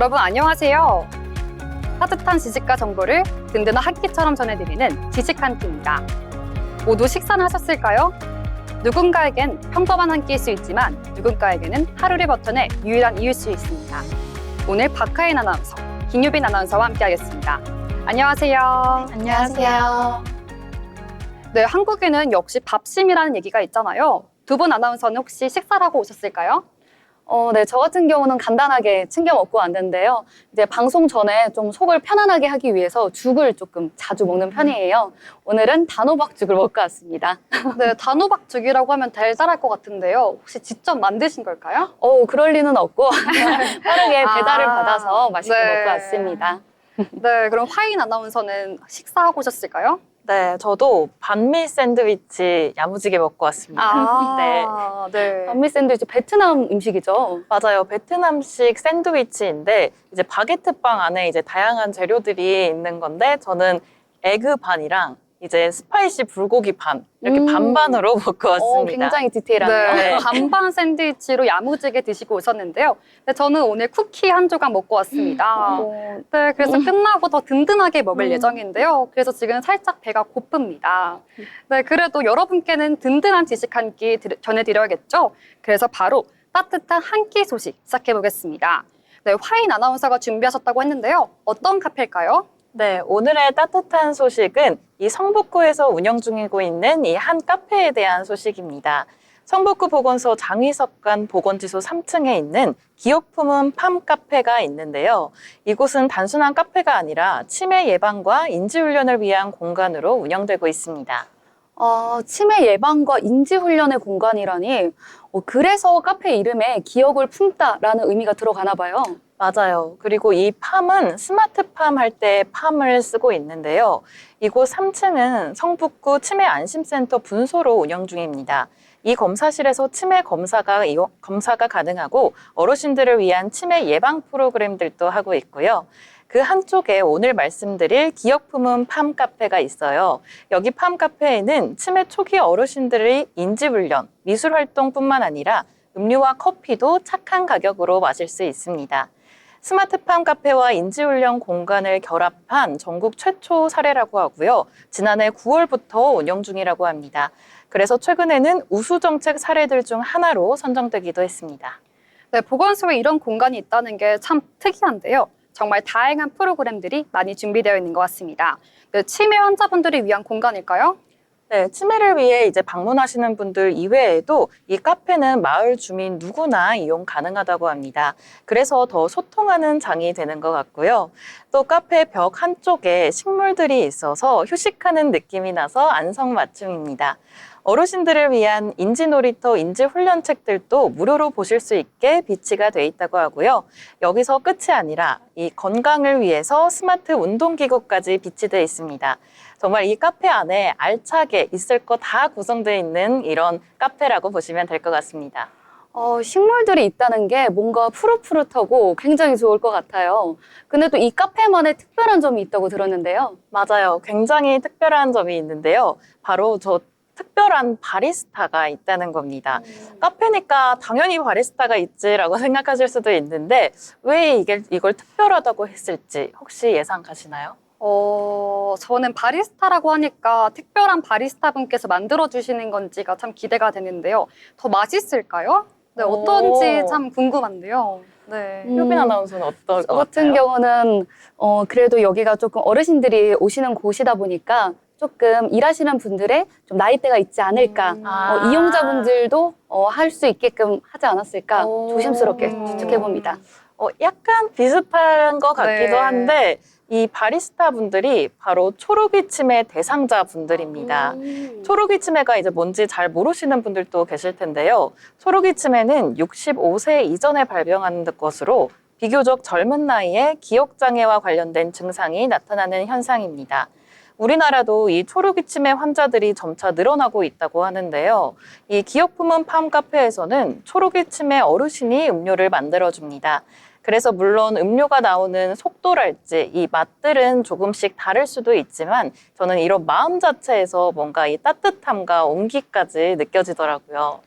여러분 안녕하세요. 따뜻한 지식과 정보를 든든한 한 끼처럼 전해드리는 지식 한 끼입니다. 모두 식사는 하셨을까요? 누군가에겐 평범한 한 끼일 수 있지만 누군가에게는 하루를 버텨낼 유일한 이유일 수 있습니다. 오늘 박하인 아나운서, 김유빈 아나운서와 함께하겠습니다. 안녕하세요. 안녕하세요. 네, 한국에는 역시 밥심이라는 얘기가 있잖아요. 두 분 아나운서는 혹시 식사를 하고 오셨을까요? 네, 저 같은 경우는 간단하게 챙겨 먹고 왔는데요. 이제 방송 전에 좀 속을 편안하게 하기 위해서 죽을 조금 자주 먹는 편이에요. 오늘은 단호박죽을 먹고 왔습니다. 네, 단호박죽이라고 하면 달달할 것 같은데요. 혹시 직접 만드신 걸까요? 그럴 리는 없고 빠르게 배달을 아, 받아서 맛있게 네. 먹고 왔습니다. 네, 그럼 화인 아나운서는 식사하고 오셨을까요? 네, 저도 반미 샌드위치 야무지게 먹고 왔습니다. 네. 반미 샌드위치 베트남 음식이죠. 맞아요. 베트남식 샌드위치인데 이제 바게트 빵 안에 이제 다양한 재료들이 있는 건데 저는 에그 반이랑 이제 스파이시 불고기 반 이렇게 반반으로 먹고 왔습니다. 굉장히 디테일하네요. 네, 반반 샌드위치로 야무지게 드시고 오셨는데요. 네, 저는 오늘 쿠키 한 조각 먹고 왔습니다. 네, 그래서 끝나고 더 든든하게 먹을 예정인데요. 그래서 지금 살짝 배가 고픕니다. 네, 그래도 여러분께는 든든한 지식 한 끼 전해드려야겠죠? 그래서 바로 따뜻한 한 끼 소식 시작해 보겠습니다. 네, 화인 아나운서가 준비하셨다고 했는데요. 어떤 카페일까요? 네, 오늘의 따뜻한 소식은 이 성북구에서 운영 중이고 있는 이 한 카페에 대한 소식입니다. 성북구 보건소 장위석관 보건지소 3층에 있는 기억품은 팜 카페가 있는데요. 이곳은 단순한 카페가 아니라 치매 예방과 인지훈련을 위한 공간으로 운영되고 있습니다. 치매 예방과 인지훈련의 공간이라니 그래서 카페 이름에 기억을 품다라는 의미가 들어가나 봐요. 맞아요. 그리고 이 팜은 스마트팜 할 때 팜을 쓰고 있는데요. 이곳 3층은 성북구 치매 안심센터 분소로 운영 중입니다. 이 검사실에서 치매 검사가 가능하고 어르신들을 위한 치매 예방 프로그램들도 하고 있고요. 그 한쪽에 오늘 말씀드릴 기억품은 팜 카페가 있어요. 여기 팜 카페에는 치매 초기 어르신들의 인지훈련, 미술활동뿐만 아니라 음료와 커피도 착한 가격으로 마실 수 있습니다. 스마트팜 카페와 인지훈련 공간을 결합한 전국 최초 사례라고 하고요. 지난해 9월부터 운영 중이라고 합니다. 그래서 최근에는 우수정책 사례들 중 하나로 선정되기도 했습니다. 네, 보건소에 이런 공간이 있다는 게 참 특이한데요. 정말 다양한 프로그램들이 많이 준비되어 있는 것 같습니다. 네, 치매 환자분들을 위한 공간일까요? 네, 치매를 위해 이제 방문하시는 분들 이외에도 이 카페는 마을 주민 누구나 이용 가능하다고 합니다. 그래서 더 소통하는 장이 되는 것 같고요. 또 카페 벽 한쪽에 식물들이 있어서 휴식하는 느낌이 나서 안성맞춤입니다. 어르신들을 위한 인지놀이터, 인지훈련책들도 무료로 보실 수 있게 비치가 돼 있다고 하고요. 여기서 끝이 아니라 이 건강을 위해서 스마트 운동기구까지 비치되어 있습니다. 정말 이 카페 안에 알차게 있을 거 다 구성되어 있는 이런 카페라고 보시면 될 것 같습니다. 식물들이 있다는 게 뭔가 푸릇푸릇하고 굉장히 좋을 것 같아요. 근데 또 이 카페만의 특별한 점이 있다고 들었는데요. 맞아요. 굉장히 특별한 점이 있는데요. 바로 저 특별한 바리스타가 있다는 겁니다. 카페니까 당연히 바리스타가 있지라고 생각하실 수도 있는데 왜 이걸 특별하다고 했을지 혹시 예상 가시나요? 저는 바리스타라고 하니까 특별한 바리스타 분께서 만들어주시는 건지가 참 기대가 되는데요. 더 맛있을까요? 네, 어떤지 참 궁금한데요. 네. 효빈 아나운서는 어떨 저 것 같은 같아요? 경우는 그래도 여기가 조금 어르신들이 오시는 곳이다 보니까 조금 일하시는 분들의 좀 나이대가 있지 않을까. 이용자분들도 할 수 있게끔 하지 않았을까. 조심스럽게 추측해봅니다. 약간 비슷한 것 같기도 네. 한데 이 바리스타 분들이 바로 초록이 치매 대상자 분들입니다. 초록이 치매가 이제 뭔지 잘 모르시는 분들도 계실 텐데요. 초록이 치매는 65세 이전에 발병하는 것으로 비교적 젊은 나이에 기억장애와 관련된 증상이 나타나는 현상입니다. 우리나라도 이 초록이 치매 환자들이 점차 늘어나고 있다고 하는데요. 이 기억품은 팜 카페에서는 초록이 치매 어르신이 음료를 만들어줍니다. 그래서 물론 음료가 나오는 속도랄지 이 맛들은 조금씩 다를 수도 있지만 저는 이런 마음 자체에서 뭔가 이 따뜻함과 온기까지 느껴지더라고요.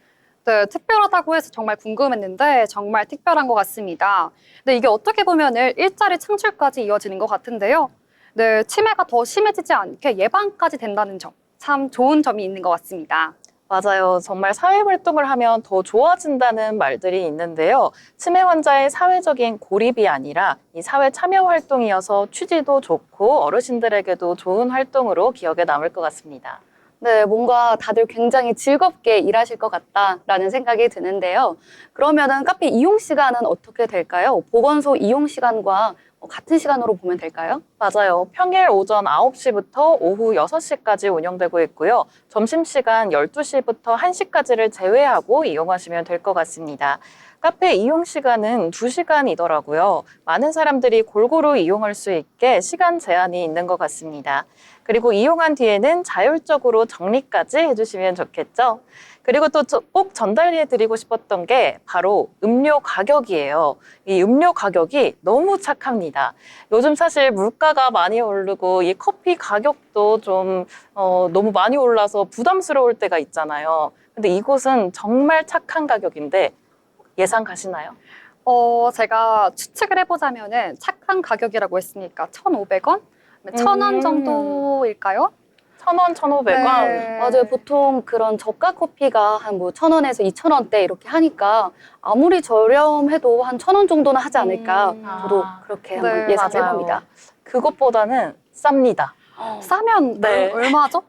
네, 특별하다고 해서 정말 궁금했는데 정말 특별한 것 같습니다. 네, 이게 어떻게 보면은 일자리 창출까지 이어지는 것 같은데요. 네, 치매가 더 심해지지 않게 예방까지 된다는 점, 참 좋은 점이 있는 것 같습니다. 맞아요. 정말 사회활동을 하면 더 좋아진다는 말들이 있는데요. 치매 환자의 사회적인 고립이 아니라 이 사회 참여 활동이어서 취지도 좋고 어르신들에게도 좋은 활동으로 기억에 남을 것 같습니다. 네, 뭔가 다들 굉장히 즐겁게 일하실 것 같다라는 생각이 드는데요. 그러면은 카페 이용 시간은 어떻게 될까요? 보건소 이용 시간과 같은 시간으로 보면 될까요? 맞아요. 평일 오전 9시부터 오후 6시까지 운영되고 있고요. 점심시간 12시부터 1시까지를 제외하고 이용하시면 될 것 같습니다. 카페 이용 시간은 2시간이더라고요. 많은 사람들이 골고루 이용할 수 있게 시간 제한이 있는 것 같습니다. 그리고 이용한 뒤에는 자율적으로 정리까지 해주시면 좋겠죠. 그리고 또 꼭 전달해 드리고 싶었던 게 바로 음료 가격이에요. 이 음료 가격이 너무 착합니다. 요즘 사실 물가가 많이 오르고 이 커피 가격도 좀 너무 많이 올라서 부담스러울 때가 있잖아요. 근데 이곳은 정말 착한 가격인데 예상 가시나요? 제가 추측을 해보자면은 착한 가격이라고 했으니까 1,500원? 1,000원 정도일까요? 1,000원, 1,500원. 네. 맞아요. 보통 그런 저가 커피가 한 뭐 1,000원에서 2,000원대 이렇게 하니까 아무리 저렴해도 한 1,000원 정도는 하지 않을까. 저도 그렇게 한번 네, 예상해 맞아요. 봅니다. 그것보다는 쌉니다. 싸면 네. 얼마죠?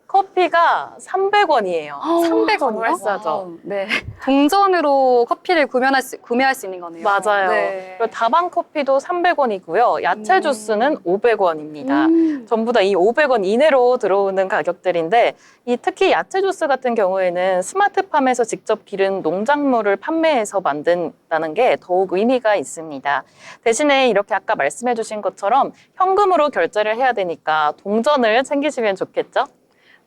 커피가 300원이에요. 300원 이요? 정말 싸죠. 와우, 네. 동전으로 커피를 구매할 수 있는 거네요. 맞아요. 네. 그리고 다방 커피도 300원이고요. 야채 주스는 500원입니다. 전부 다 이 500원 이내로 들어오는 가격들인데 이 특히 야채 주스 같은 경우에는 스마트팜에서 직접 기른 농작물을 판매해서 만든다는 게 더욱 의미가 있습니다. 대신에 이렇게 아까 말씀해 주신 것처럼 현금으로 결제를 해야 되니까 동전을 챙기시면 좋겠죠?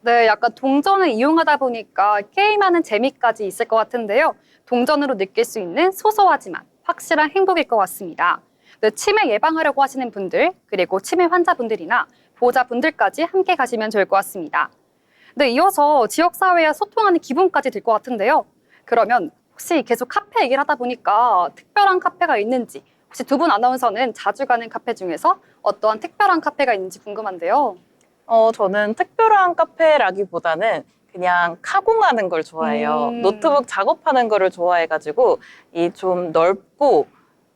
네, 약간 동전을 이용하다 보니까 게임하는 재미까지 있을 것 같은데요. 동전으로 느낄 수 있는 소소하지만 확실한 행복일 것 같습니다. 네, 치매 예방하려고 하시는 분들, 그리고 치매 환자분들이나 보호자분들까지 함께 가시면 좋을 것 같습니다. 네, 이어서 지역사회와 소통하는 기분까지 들 것 같은데요. 그러면 혹시 계속 카페 얘기를 하다 보니까 특별한 카페가 있는지, 혹시 두 분 아나운서는 자주 가는 카페 중에서 어떠한 특별한 카페가 있는지 궁금한데요. 저는 특별한 카페라기보다는 그냥 카공하는 걸 좋아해요. 노트북 작업하는 거를 좋아해가지고 이 좀 넓고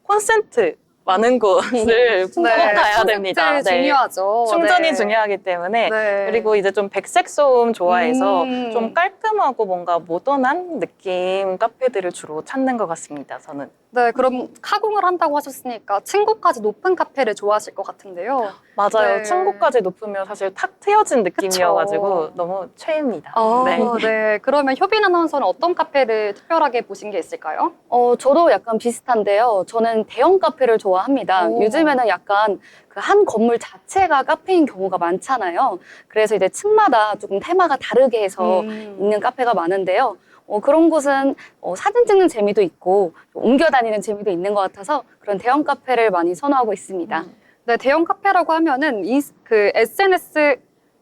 콘센트 많은 곳을 꼭 가야 됩니다. 콘센트 중요하죠. 충전이 네. 중요하기 때문에 네. 그리고 이제 좀 백색 소음 좋아해서 음. 좀 깔끔하고 뭔가 모던한 느낌 카페들을 주로 찾는 것 같습니다. 저는. 네, 그럼 카공을 한다고 하셨으니까 층고까지 높은 카페를 좋아하실 것 같은데요. 맞아요. 네. 층고까지 높으면 사실 탁 트여진 느낌이어가지고 그쵸. 너무 최애입니다. 네. 네. 그러면 효빈 아나운서는 어떤 카페를 특별하게 보신 게 있을까요? 저도 약간 비슷한데요. 저는 대형 카페를 좋아합니다. 오. 요즘에는 약간 그 한 건물 자체가 카페인 경우가 많잖아요. 그래서 이제 층마다 조금 테마가 다르게 해서 있는 카페가 많은데요. 그런 곳은 사진 찍는 재미도 있고 옮겨 다니는 재미도 있는 것 같아서 그런 대형 카페를 많이 선호하고 있습니다. 네, 대형 카페라고 하면은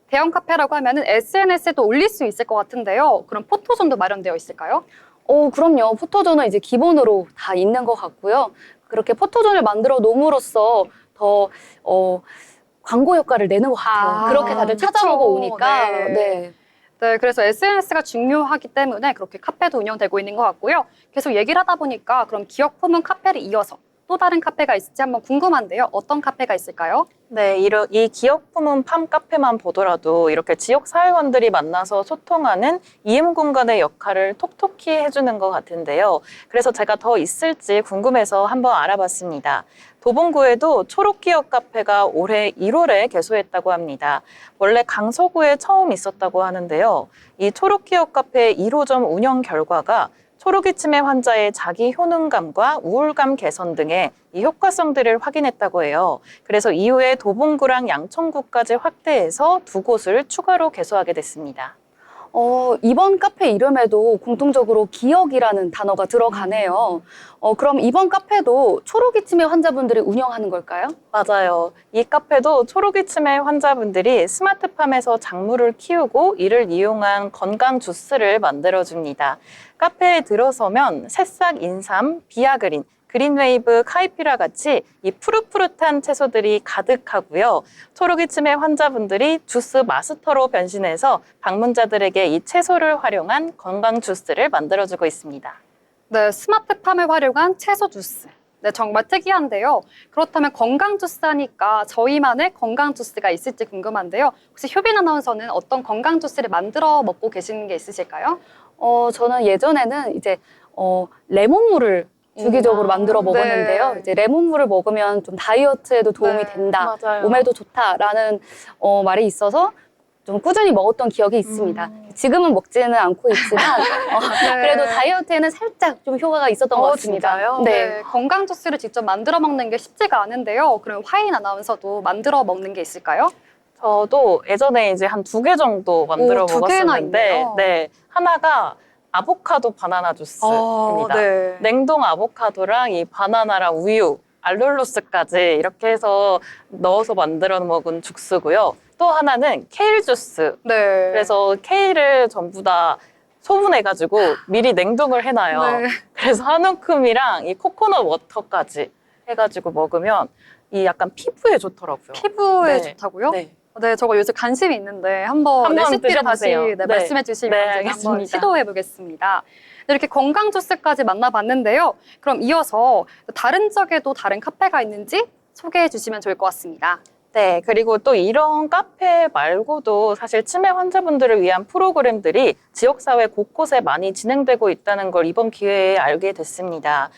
대형 카페라고 하면은 SNS에도 올릴 수 있을 것 같은데요. 그럼 포토존도 마련되어 있을까요? 그럼요. 포토존은 이제 기본으로 다 있는 것 같고요. 그렇게 포토존을 만들어 놓음으로써 더 광고 효과를 내는 것 같아요. 그렇게 다들 그쵸. 찾아보고 오니까. 네. 네. 네, 그래서 SNS가 중요하기 때문에 그렇게 카페도 운영되고 있는 것 같고요. 계속 얘기를 하다 보니까 그럼 기업 품은 카페를 이어서 또 다른 카페가 있을지 한번 궁금한데요. 어떤 카페가 있을까요? 네, 이 기업 품은 팜 카페만 보더라도 이렇게 지역 사회원들이 만나서 소통하는 이음 공간의 역할을 톡톡히 해주는 것 같은데요. 그래서 제가 더 있을지 궁금해서 한번 알아봤습니다. 도봉구에도 초록기업 카페가 올해 1월에 개소했다고 합니다. 원래 강서구에 처음 있었다고 하는데요. 이 초록기업 카페 1호점 운영 결과가 초록이 치매 환자의 자기 효능감과 우울감 개선 등의 이 효과성들을 확인했다고 해요. 그래서 이후에 도봉구랑 양천구까지 확대해서 두 곳을 추가로 개소하게 됐습니다. 이번 카페 이름에도 공통적으로 기억이라는 단어가 들어가네요. 그럼 이번 카페도 초록이 치매 환자분들이 운영하는 걸까요? 맞아요. 이 카페도 초록이 치매 환자분들이 스마트팜에서 작물을 키우고 이를 이용한 건강 주스를 만들어줍니다. 카페에 들어서면 새싹 인삼, 비아그린, 그린웨이브, 카이피라 같이 이 푸릇푸릇한 채소들이 가득하고요. 초록이 치매 환자분들이 주스 마스터로 변신해서 방문자들에게 이 채소를 활용한 건강 주스를 만들어주고 있습니다. 네, 스마트팜을 활용한 채소 주스. 네, 정말 특이한데요. 그렇다면 건강 주스 하니까 저희만의 건강 주스가 있을지 궁금한데요. 혹시 효빈 아나운서는 어떤 건강 주스를 만들어 먹고 계시는 게 있으실까요? 저는 예전에는 이제 레몬물을 주기적으로 만들어 먹었는데요. 네. 이제 레몬물을 먹으면 좀 다이어트에도 도움이 네, 된다, 맞아요. 몸에도 좋다라는 말이 있어서 좀 꾸준히 먹었던 기억이 있습니다. 지금은 먹지는 않고 있지만 그래도 다이어트에는 살짝 좀 효과가 있었던 것 같습니다. 진짜요? 네, 건강 주스를 직접 만들어 먹는 게 쉽지가 않은데요. 그럼 화인 아나운서도 만들어 먹는 게 있을까요? 저도 예전에 이제 한 2개 정도 만들어 오, 2개나 먹었었는데, 있네요. 네, 하나가 아보카도 바나나 주스입니다. 네. 냉동 아보카도랑 이 바나나랑 우유, 알룰로스까지 이렇게 해서 넣어서 만들어 먹은 주스고요. 또 하나는 케일 주스. 네. 그래서 케일을 전부 다 소분해가지고 미리 냉동을 해놔요. 네. 그래서 한 움큼이랑 이 코코넛 워터까지 해가지고 먹으면 이 약간 피부에 좋더라고요. 피부에 네. 좋다고요? 네. 네, 저거 요즘 관심이 있는데 한번 레시피를 다시 드셔보세요. 네. 말씀해 주시면 네, 제가 한번 알겠습니다. 시도해 보겠습니다. 이렇게 건강 주스까지 만나봤는데요. 그럼 이어서 다른 지역에도 다른 카페가 있는지 소개해 주시면 좋을 것 같습니다. 네, 그리고 또 이런 카페 말고도 사실 치매 환자분들을 위한 프로그램들이 지역사회 곳곳에 많이 진행되고 있다는 걸 이번 기회에 알게 됐습니다.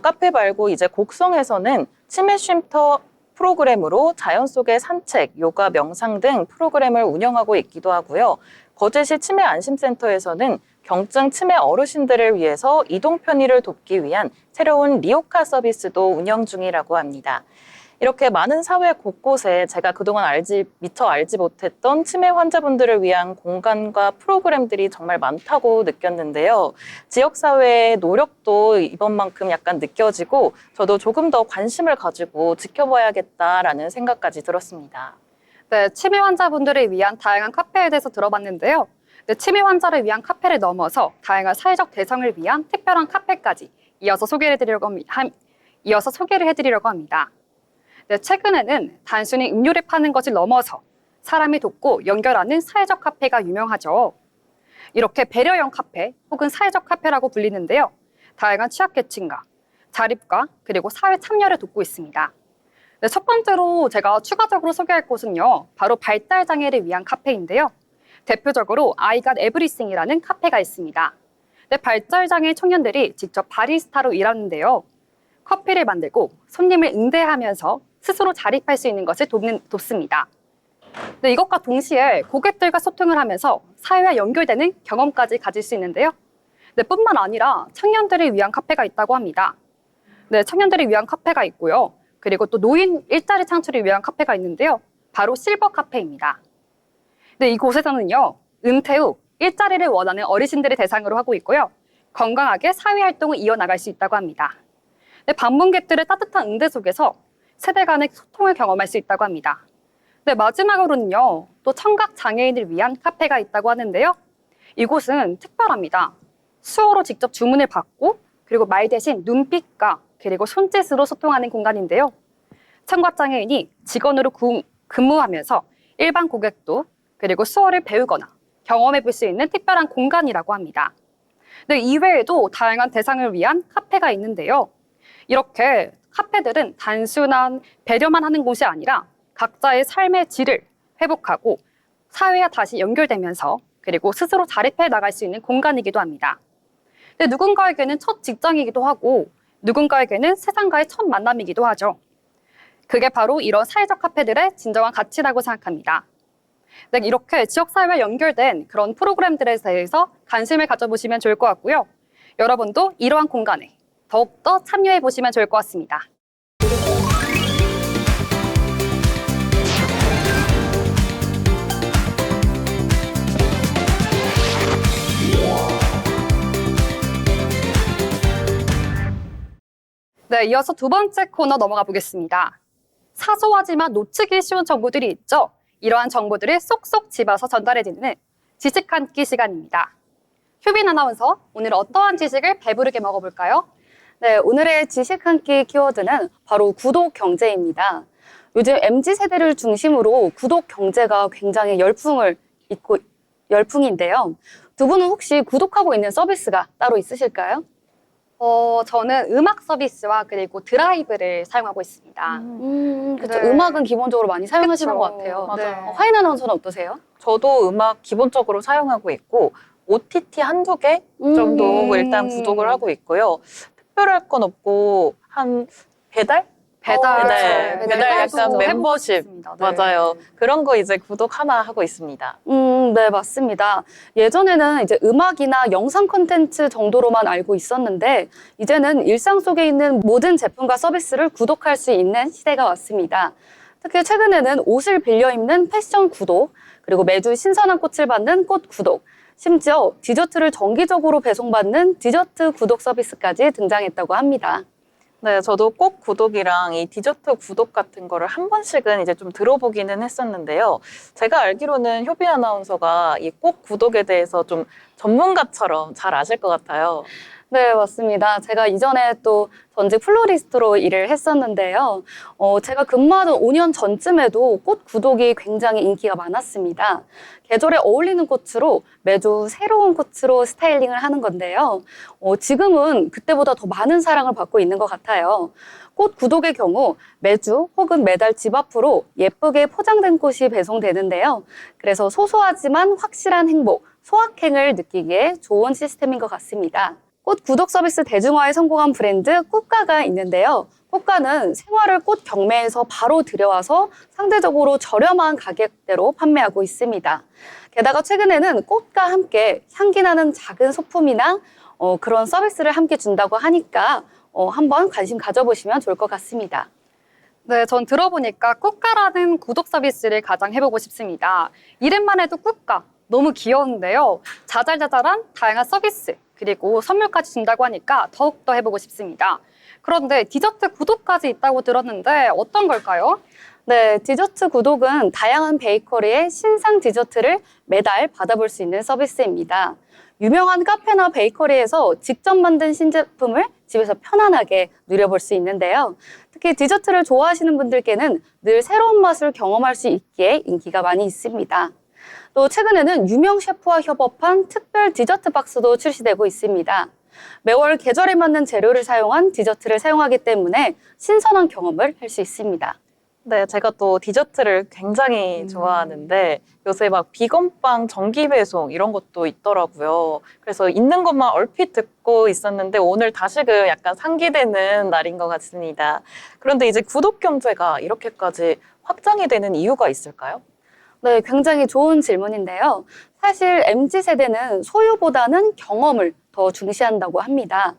카페 말고 이제 곡성에서는 치매 쉼터 프로그램으로 자연 속의 산책, 요가, 명상 등 프로그램을 운영하고 있기도 하고요. 거제시 치매 안심센터에서는 경증 치매 어르신들을 위해서 이동 편의를 돕기 위한 새로운 리오카 서비스도 운영 중이라고 합니다. 이렇게 많은 사회 곳곳에 제가 그동안 미처 알지 못했던 치매 환자분들을 위한 공간과 프로그램들이 정말 많다고 느꼈는데요. 지역사회의 노력도 이번만큼 약간 느껴지고 저도 조금 더 관심을 가지고 지켜봐야겠다라는 생각까지 들었습니다. 네, 치매 환자분들을 위한 다양한 카페에 대해서 들어봤는데요. 네, 치매 환자를 위한 카페를 넘어서 다양한 사회적 대상을 위한 특별한 카페까지 이어서 소개를 해드리려고 합니다. 네, 최근에는 단순히 음료를 파는 것을 넘어서 사람이 돕고 연결하는 사회적 카페가 유명하죠. 이렇게 배려형 카페 혹은 사회적 카페라고 불리는데요. 다양한 취약계층과 자립과 그리고 사회 참여를 돕고 있습니다. 네, 첫 번째로 제가 추가적으로 소개할 곳은요. 바로 발달장애를 위한 카페인데요. 대표적으로 I Got Everything이라는 카페가 있습니다. 네, 발달장애 청년들이 직접 바리스타로 일하는데요. 커피를 만들고 손님을 응대하면서 스스로 자립할 수 있는 것을 돕습니다. 네, 이것과 동시에 고객들과 소통을 하면서 사회와 연결되는 경험까지 가질 수 있는데요. 네, 뿐만 아니라 청년들을 위한 카페가 있다고 합니다. 네, 청년들을 위한 카페가 있고요. 그리고 또 노인 일자리 창출을 위한 카페가 있는데요. 바로 실버 카페입니다. 네, 이곳에서는요. 은퇴 후 일자리를 원하는 어르신들을 대상으로 하고 있고요. 건강하게 사회활동을 이어나갈 수 있다고 합니다. 네, 방문객들의 따뜻한 응대 속에서 세대 간의 소통을 경험할 수 있다고 합니다. 네, 마지막으로는요. 또 청각 장애인을 위한 카페가 있다고 하는데요. 이곳은 특별합니다. 수어로 직접 주문을 받고 그리고 말 대신 눈빛과 그리고 손짓으로 소통하는 공간인데요. 청각 장애인이 직원으로 근무하면서 일반 고객도 그리고 수어를 배우거나 경험해 볼 수 있는 특별한 공간이라고 합니다. 네, 이외에도 다양한 대상을 위한 카페가 있는데요. 이렇게 카페들은 단순한 배려만 하는 곳이 아니라 각자의 삶의 질을 회복하고 사회와 다시 연결되면서 그리고 스스로 자립해 나갈 수 있는 공간이기도 합니다. 근데 누군가에게는 첫 직장이기도 하고 누군가에게는 세상과의 첫 만남이기도 하죠. 그게 바로 이런 사회적 카페들의 진정한 가치라고 생각합니다. 네, 이렇게 지역사회와 연결된 그런 프로그램들에 대해서 관심을 가져보시면 좋을 것 같고요. 여러분도 이러한 공간에 더욱더 참여해 보시면 좋을 것 같습니다. 네, 이어서 두 번째 코너 넘어가 보겠습니다. 사소하지만 놓치기 쉬운 정보들이 있죠. 이러한 정보들을 쏙쏙 집어서 전달해드리는 지식 한 끼 시간입니다. 효빈 아나운서, 오늘 어떠한 지식을 배부르게 먹어볼까요? 네, 오늘의 지식 한 끼 키워드는 바로 구독 경제입니다. 요즘 MZ세대를 중심으로 구독 경제가 굉장히 열풍인데요. 두 분은 혹시 구독하고 있는 서비스가 따로 있으실까요? 저는 음악 서비스와 그리고 드라이브를 사용하고 있습니다. 그렇죠. 네. 음악은 기본적으로 많이 사용하시는 그쵸. 것 같아요. 맞아요. 화인 아나운서는 어떠세요? 저도 음악 기본적으로 사용하고 있고 OTT 한두 개 정도 일단 구독을 하고 있고요. 특별할 건 없고 한 배달? 배달, 네, 그쵸. 배달 배달도 약간 해보고 멤버십. 싶습니다. 네. 맞아요. 그런 거 이제 구독 하나 하고 있습니다. 네, 맞습니다. 예전에는 이제 음악이나 영상 콘텐츠 정도로만 알고 있었는데, 이제는 일상 속에 있는 모든 제품과 서비스를 구독할 수 있는 시대가 왔습니다. 특히 최근에는 옷을 빌려 입는 패션 구독, 그리고 매주 신선한 꽃을 받는 꽃 구독, 심지어 디저트를 정기적으로 배송받는 디저트 구독 서비스까지 등장했다고 합니다. 네, 저도 꼭 구독이랑 이 디저트 구독 같은 거를 한 번씩은 이제 좀 들어보기는 했었는데요. 제가 알기로는 효비 아나운서가 이 꼭 구독에 대해서 좀 전문가처럼 잘 아실 것 같아요. 네, 맞습니다. 제가 이전에 또 전직 플로리스트로 일을 했었는데요. 제가 근무하던 5년 전쯤에도 꽃 구독이 굉장히 인기가 많았습니다. 계절에 어울리는 꽃으로 매주 새로운 꽃으로 스타일링을 하는 건데요. 지금은 그때보다 더 많은 사랑을 받고 있는 것 같아요. 꽃 구독의 경우 매주 혹은 매달 집 앞으로 예쁘게 포장된 꽃이 배송되는데요. 그래서 소소하지만 확실한 행복, 소확행을 느끼기에 좋은 시스템인 것 같습니다. 꽃 구독 서비스 대중화에 성공한 브랜드 꽃가가 있는데요. 꽃가는 생화를 꽃 경매에서 바로 들여와서 상대적으로 저렴한 가격대로 판매하고 있습니다. 게다가 최근에는 꽃과 함께 향기 나는 작은 소품이나 그런 서비스를 함께 준다고 하니까 한번 관심 가져보시면 좋을 것 같습니다. 네, 전 들어보니까 꽃가라는 구독 서비스를 가장 해보고 싶습니다. 이름만 해도 꽃가, 너무 귀여운데요. 자잘자잘한 다양한 서비스, 그리고 선물까지 준다고 하니까 더욱더 해보고 싶습니다. 그런데 디저트 구독까지 있다고 들었는데 어떤 걸까요? 네, 디저트 구독은 다양한 베이커리의 신상 디저트를 매달 받아볼 수 있는 서비스입니다. 유명한 카페나 베이커리에서 직접 만든 신제품을 집에서 편안하게 누려볼 수 있는데요. 특히 디저트를 좋아하시는 분들께는 늘 새로운 맛을 경험할 수 있기에 인기가 많이 있습니다. 또 최근에는 유명 셰프와 협업한 특별 디저트 박스도 출시되고 있습니다. 매월 계절에 맞는 재료를 사용한 디저트를 사용하기 때문에 신선한 경험을 할 수 있습니다. 네, 제가 또 디저트를 굉장히 좋아하는데 요새 막 비건빵 정기 배송 이런 것도 있더라고요. 그래서 있는 것만 얼핏 듣고 있었는데 오늘 다시금 약간 상기되는 날인 것 같습니다. 그런데 이제 구독 경제가 이렇게까지 확장이 되는 이유가 있을까요? 네, 굉장히 좋은 질문인데요. 사실 MZ세대는 소유보다는 경험을 더 중시한다고 합니다.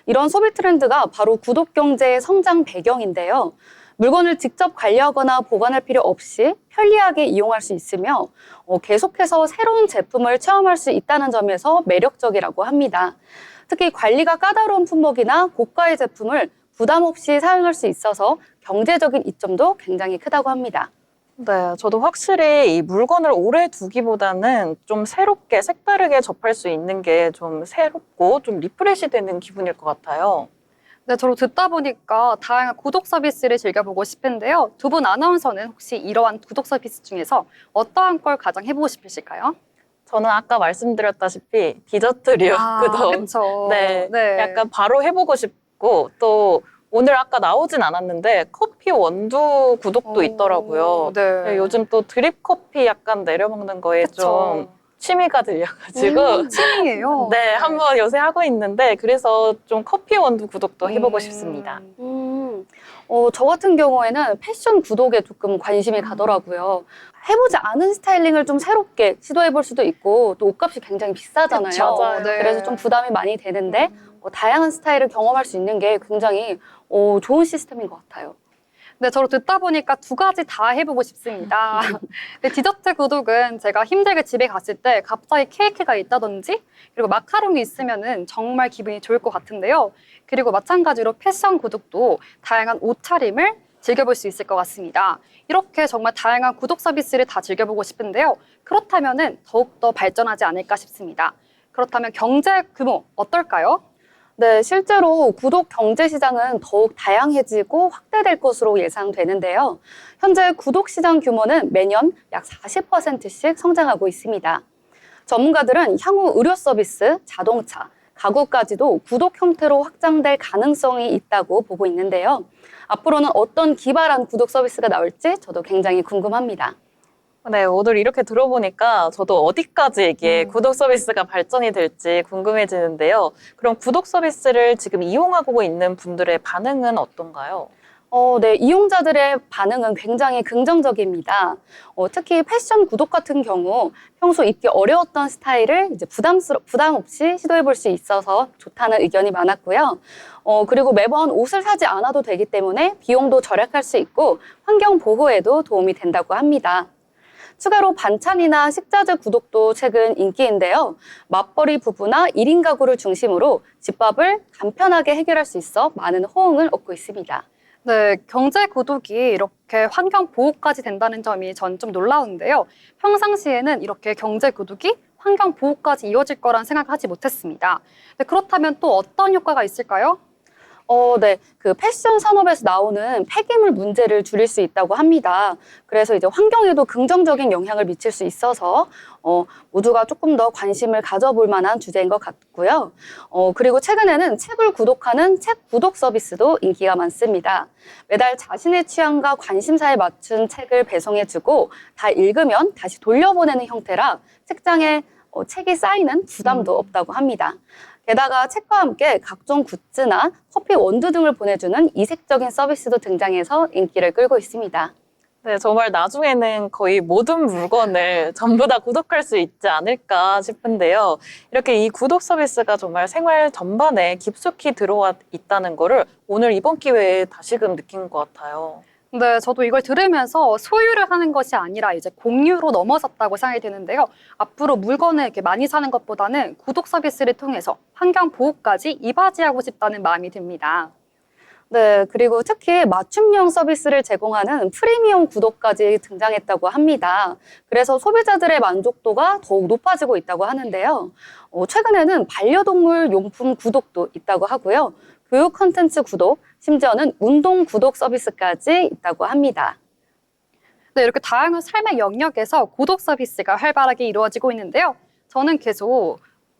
이런 소비 트렌드가 바로 구독 경제의 성장 배경인데요. 물건을 직접 관리하거나 보관할 필요 없이 편리하게 이용할 수 있으며 계속해서 새로운 제품을 체험할 수 있다는 점에서 매력적이라고 합니다. 특히 관리가 까다로운 품목이나 고가의 제품을 부담 없이 사용할 수 있어서 경제적인 이점도 굉장히 크다고 합니다. 네, 저도 확실히 이 물건을 오래 두기보다는 좀 새롭게 색다르게 접할 수 있는 게 좀 새롭고 좀 리프레시 되는 기분일 것 같아요. 네, 저로 듣다 보니까 다양한 구독 서비스를 즐겨보고 싶은데요. 두 분 아나운서는 혹시 이러한 구독 서비스 중에서 어떠한 걸 가장 해보고 싶으실까요? 저는 아까 말씀드렸다시피 디저트류 구독. 그렇죠. 네, 약간 바로 해보고 싶고 또 오늘 아까 나오진 않았는데 커피 원두 구독도 있더라고요. 네. 요즘 또 드립 커피 약간 내려먹는 거에 그쵸. 좀 취미가 들려가지고 취미예요. 네, 한번 요새 하고 있는데 그래서 좀 커피 원두 구독도 해보고 싶습니다. 저 같은 경우에는 패션 구독에 조금 관심이 가더라고요. 해보지 않은 스타일링을 좀 새롭게 시도해볼 수도 있고 또 옷값이 굉장히 비싸잖아요. 그쵸, 맞아요. 네. 그래서 좀 부담이 많이 되는데 다양한 스타일을 경험할 수 있는 게 굉장히 좋은 시스템인 것 같아요. 네, 저로 듣다 보니까 두 가지 다 해보고 싶습니다. 네, 디저트 구독은 제가 힘들게 집에 갔을 때 갑자기 케이크가 있다든지 그리고 마카롱이 있으면은 정말 기분이 좋을 것 같은데요. 그리고 마찬가지로 패션 구독도 다양한 옷차림을 즐겨볼 수 있을 것 같습니다. 이렇게 정말 다양한 구독 서비스를 다 즐겨보고 싶은데요. 그렇다면은 더욱더 발전하지 않을까 싶습니다. 그렇다면 경제 규모 어떨까요? 네, 실제로 구독 경제 시장은 더욱 다양해지고 확대될 것으로 예상되는데요. 현재 구독 시장 규모는 매년 약 40%씩 성장하고 있습니다. 전문가들은 향후 의료 서비스, 자동차, 가구까지도 구독 형태로 확장될 가능성이 있다고 보고 있는데요. 앞으로는 어떤 기발한 구독 서비스가 나올지 저도 굉장히 궁금합니다. 네, 오늘 이렇게 들어보니까 저도 어디까지 이게 구독 서비스가 발전이 될지 궁금해지는데요. 그럼 구독 서비스를 지금 이용하고 있는 분들의 반응은 어떤가요? 네, 이용자들의 반응은 굉장히 긍정적입니다. 특히 패션 구독 같은 경우 평소 입기 어려웠던 스타일을 이제 부담 없이 시도해 볼 수 있어서 좋다는 의견이 많았고요. 그리고 매번 옷을 사지 않아도 되기 때문에 비용도 절약할 수 있고 환경 보호에도 도움이 된다고 합니다. 추가로 반찬이나 식자재 구독도 최근 인기인데요. 맞벌이 부부나 1인 가구를 중심으로 집밥을 간편하게 해결할 수 있어 많은 호응을 얻고 있습니다. 네, 경제 구독이 이렇게 환경 보호까지 된다는 점이 전 좀 놀라운데요. 평상시에는 이렇게 경제 구독이 환경 보호까지 이어질 거란 생각을 하지 못했습니다. 네, 그렇다면 또 어떤 효과가 있을까요? 네. 그 패션 산업에서 나오는 폐기물 문제를 줄일 수 있다고 합니다. 그래서 이제 환경에도 긍정적인 영향을 미칠 수 있어서 모두가 조금 더 관심을 가져볼 만한 주제인 것 같고요. 그리고 최근에는 책을 구독하는 책 구독 서비스도 인기가 많습니다. 매달 자신의 취향과 관심사에 맞춘 책을 배송해주고 다 읽으면 다시 돌려보내는 형태라 책장에 책이 쌓이는 부담도 없다고 합니다. 게다가 책과 함께 각종 굿즈나 커피 원두 등을 보내주는 이색적인 서비스도 등장해서 인기를 끌고 있습니다. 네, 정말 나중에는 거의 모든 물건을 전부 다 구독할 수 있지 않을까 싶은데요. 이렇게 이 구독 서비스가 정말 생활 전반에 깊숙이 들어와 있다는 거를 오늘 이번 기회에 다시금 느낀 것 같아요. 네, 저도 이걸 들으면서 소유를 하는 것이 아니라 이제 공유로 넘어섰다고 생각이 드는데요. 앞으로 물건을 이렇게 많이 사는 것보다는 구독 서비스를 통해서 환경 보호까지 이바지하고 싶다는 마음이 듭니다. 네, 그리고 특히 맞춤형 서비스를 제공하는 프리미엄 구독까지 등장했다고 합니다. 그래서 소비자들의 만족도가 더욱 높아지고 있다고 하는데요. 최근에는 반려동물 용품 구독도 있다고 하고요. 교육 콘텐츠 구독, 심지어는 운동 구독 서비스까지 있다고 합니다. 네, 이렇게 다양한 삶의 영역에서 구독 서비스가 활발하게 이루어지고 있는데요. 저는 계속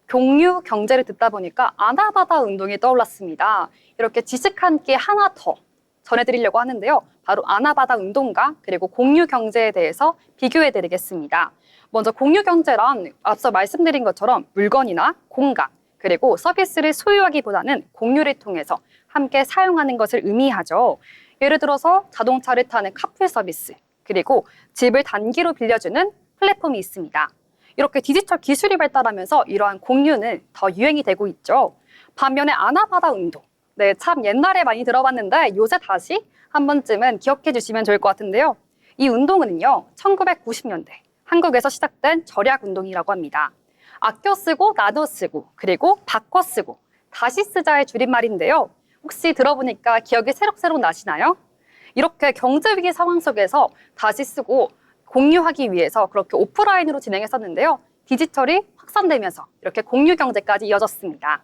공유 경제를 듣다 보니까 아나바다 운동이 떠올랐습니다. 이렇게 지식 한 끼 하나 더 전해드리려고 하는데요. 바로 아나바다 운동과 그리고 공유 경제에 대해서 비교해드리겠습니다. 먼저 공유 경제란 앞서 말씀드린 것처럼 물건이나 공간, 그리고 서비스를 소유하기보다는 공유를 통해서 함께 사용하는 것을 의미하죠. 예를 들어서 자동차를 타는 카풀 서비스, 그리고 집을 단기로 빌려주는 플랫폼이 있습니다. 이렇게 디지털 기술이 발달하면서 이러한 공유는 더 유행이 되고 있죠. 반면에 아나바다 운동, 네, 참 옛날에 많이 들어봤는데 요새 다시 한 번쯤은 기억해 주시면 좋을 것 같은데요. 이 운동은요, 1990년대 한국에서 시작된 절약 운동이라고 합니다. 아껴 쓰고 나눠 쓰고 그리고 바꿔 쓰고 다시 쓰자의 줄임말인데요. 혹시 들어보니까 기억이 새록새록 나시나요? 이렇게 경제위기 상황 속에서 다시 쓰고 공유하기 위해서 그렇게 오프라인으로 진행했었는데요. 디지털이 확산되면서 이렇게 공유 경제까지 이어졌습니다.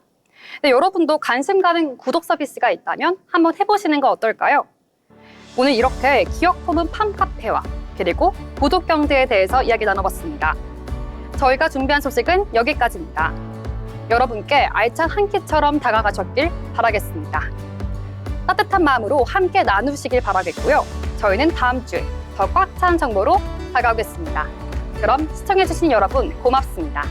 네, 여러분도 관심 가는 구독 서비스가 있다면 한번 해보시는 거 어떨까요? 오늘 이렇게 기억품은 팜카페와 그리고 구독 경제에 대해서 이야기 나눠봤습니다. 저희가 준비한 소식은 여기까지입니다. 여러분께 알찬 한 끼처럼 다가가셨길 바라겠습니다. 따뜻한 마음으로 함께 나누시길 바라겠고요. 저희는 다음 주에 더 꽉 찬 정보로 다가오겠습니다. 그럼 시청해주신 여러분 고맙습니다.